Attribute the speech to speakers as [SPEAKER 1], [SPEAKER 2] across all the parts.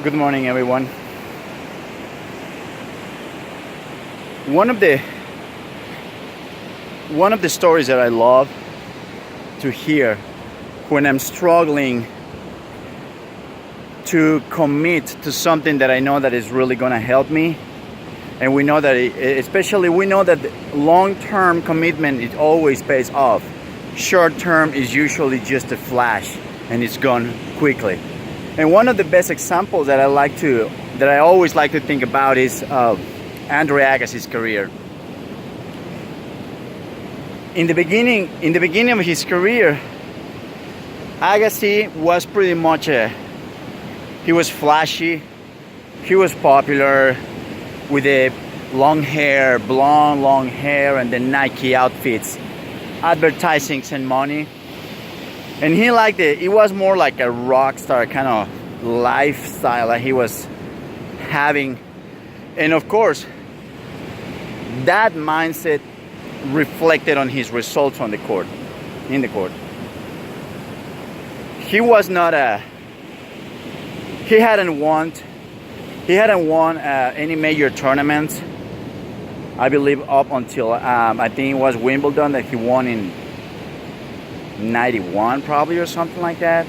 [SPEAKER 1] Good morning, everyone. One of the stories that I love to hear when I'm struggling to commit to something that I know that is really going to help me, and we know that especially we know that long-term commitment, it always pays off. Short-term is usually just a flash and it's gone quickly. And one of the best examples that I always like to think about is Andre Agassi's career. In the beginning of his career, Agassi was pretty much he was flashy, he was popular with the long hair, blonde long hair, and the Nike outfits, advertisings and money. And he liked it. It was more like a rock star kind of lifestyle that he was having. And of course, that mindset reflected on his results on the court, in the court. He was not he hadn't won any major tournaments, I believe, up until I think it was Wimbledon that he won in 91 probably, or something like that.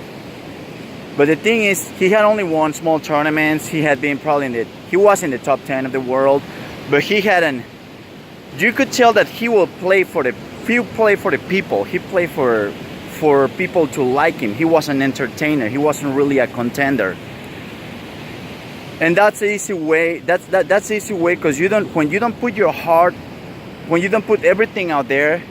[SPEAKER 1] But the thing is, he had only won small tournaments. He had been probably he was in the top 10 of the world, but he hadn't. You could tell that he will play for the people. He played for people to like him. He was an entertainer. He wasn't really a contender. And that's the easy way. That's the easy way, because when you don't put your heart, when you don't put everything out there,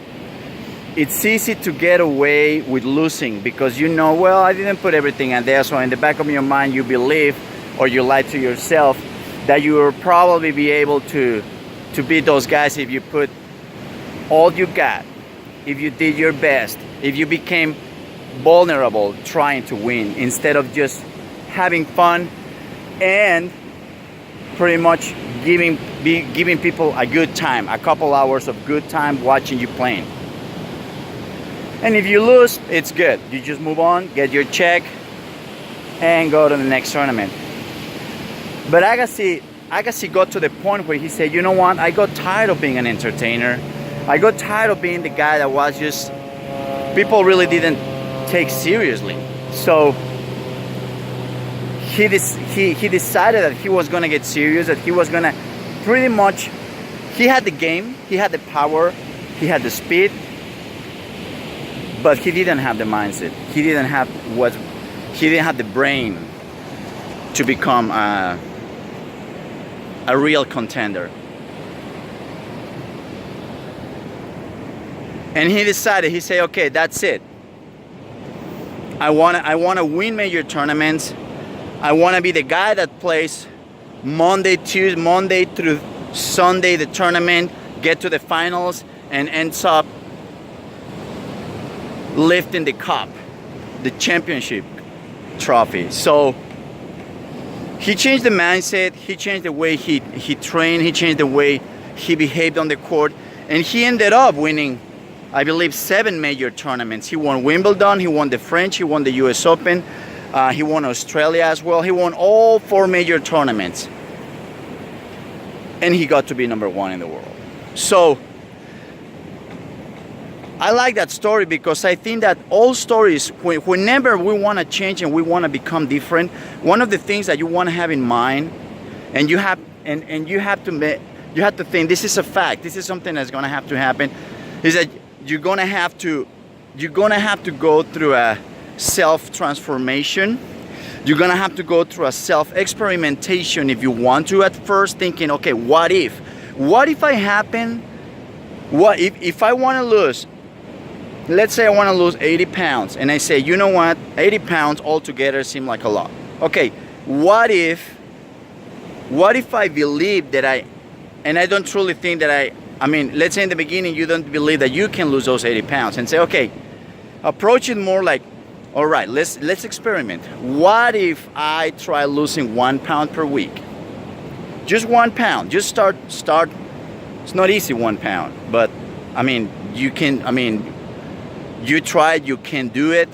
[SPEAKER 1] it's easy to get away with losing, because well, I didn't put everything out there. So in the back of your mind, you believe, or you lie to yourself, that you will probably be able to beat those guys if you put all you got, if you did your best, if you became vulnerable trying to win, instead of just having fun and pretty much giving people a good time, a couple hours of good time watching you playing. And if you lose, it's good. You just move on, get your check, and go to the next tournament. But Agassi got to the point where he said, you know what, I got tired of being an entertainer. I got tired of being the guy that was just, people really didn't take seriously. So he decided that he was going to get serious, that he was going to pretty much, he had the game, he had the power, he had the speed, but he didn't have the mindset. He didn't have the brain to become a real contender. And he decided, he said, okay, that's it. I want to win major tournaments. I want to be the guy that plays Monday through Sunday the tournament, get to the finals, and ends up lifting the cup, the championship trophy. So he changed the mindset, he changed the way he trained, he changed the way he behaved on the court, and he ended up winning, I believe, 7 major tournaments. He won Wimbledon, he won the French, he won the US Open, he won Australia as well. He won all 4 major tournaments, and he got to be number 1 in the world. So I like that story, because I think that all stories, whenever we want to change and we want to become different, one of the things that you want to have in mind, and you have to think, this is a fact, this is something that's going to have to happen, is that you're going to have to go through a self-transformation. You're going to have to go through a self-experimentation if you want to, at first, thinking, okay, what if I happen, what if I want to lose, let's say I want to lose 80 pounds, and I say, you know what, 80 pounds altogether seem like a lot. Okay, what if I believe that and I don't truly think that I mean, let's say in the beginning you don't believe that you can lose those 80 pounds, and say, okay, approach it more like, all right, let's experiment. What if I try losing 1 pound per week? Just 1 pound, just start. It's not easy, 1 pound, but I mean, you try it, you can do it.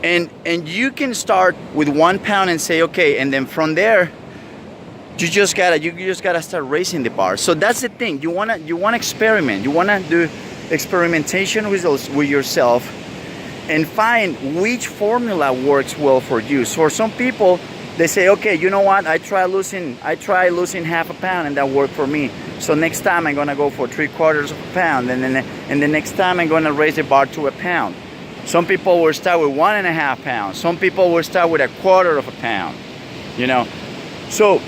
[SPEAKER 1] And you can start with 1 pound and say, okay, and then from there you just gotta start raising the bar. So that's the thing. You wanna experiment. You wanna do experimentation with yourself and find which formula works well for you. So for some people, they say, okay, you know what? I try losing 1/2 pound and that worked for me. So next time I'm gonna go for 3/4 pound, and the next time I'm gonna raise the bar to 1 pound. Some people will start with 1.5 pounds. Some people will start with 1/4 pound. You know, so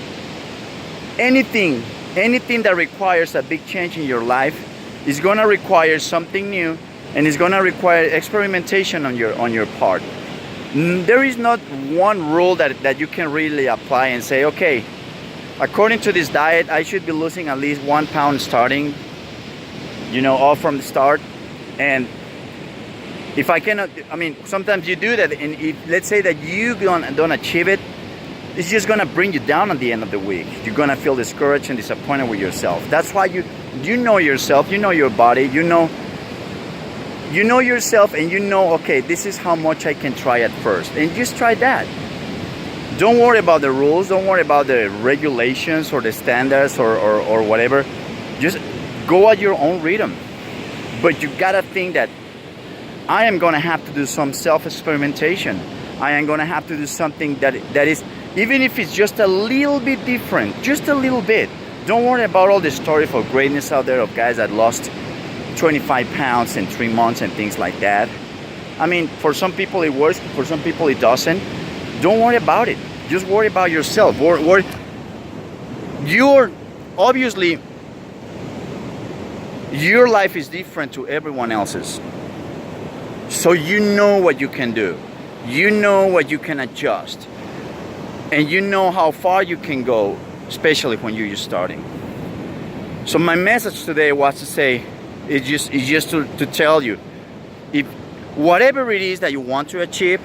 [SPEAKER 1] anything that requires a big change in your life is gonna require something new, and it's gonna require experimentation on your part. There is not one rule that you can really apply and say, okay, according to this diet, I should be losing at least 1 pound starting, you know, all from the start. And if I cannot, I mean, sometimes you do that, and if, let's say that you don't achieve it, it's just gonna bring you down at the end of the week. You're gonna feel discouraged and disappointed with yourself. That's why you know yourself, you know your body, you know yourself, and you know, okay, this is how much I can try at first, and just try that. Don't worry about the rules, don't worry about the regulations or the standards or whatever. Just go at your own rhythm. But you gotta think that I am gonna have to do some self-experimentation. I am gonna have to do something that is, even if it's just a little bit different, just a little bit. Don't worry about all the stories of greatness out there of guys that lost 25 pounds in 3 months and things like that. I mean, for some people it works, for some people it doesn't. Don't worry about it. Just worry about yourself. Obviously, your life is different to everyone else's. So you know what you can do. You know what you can adjust. And you know how far you can go, especially when you're just starting. So my message today was to say, it's just to tell you, if whatever it is that you want to achieve,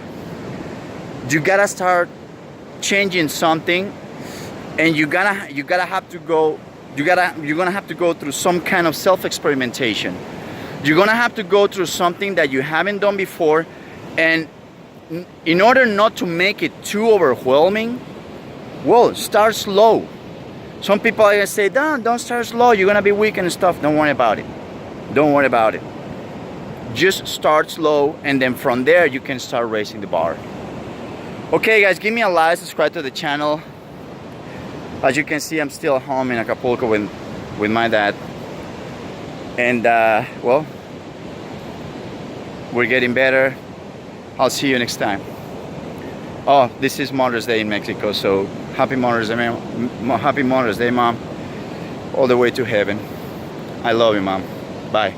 [SPEAKER 1] you gotta start changing something, and you're gonna have to go through some kind of self-experimentation. You're gonna have to go through something that you haven't done before, and in order not to make it too overwhelming, well, start slow. Some people are gonna say, don't start slow, you're gonna be weak and stuff. Don't worry about it. Don't worry about it. Just start slow, and then from there you can start raising the bar. Okay guys, give me a like, subscribe to the channel. As you can see, I'm still at home in Acapulco with my dad. And well, we're getting better. I'll see you next time. Oh, this is Mother's Day in Mexico, so happy Mother's Day, Mom. Happy Mother's Day, Mom. All the way to heaven. I love you, Mom. Bye.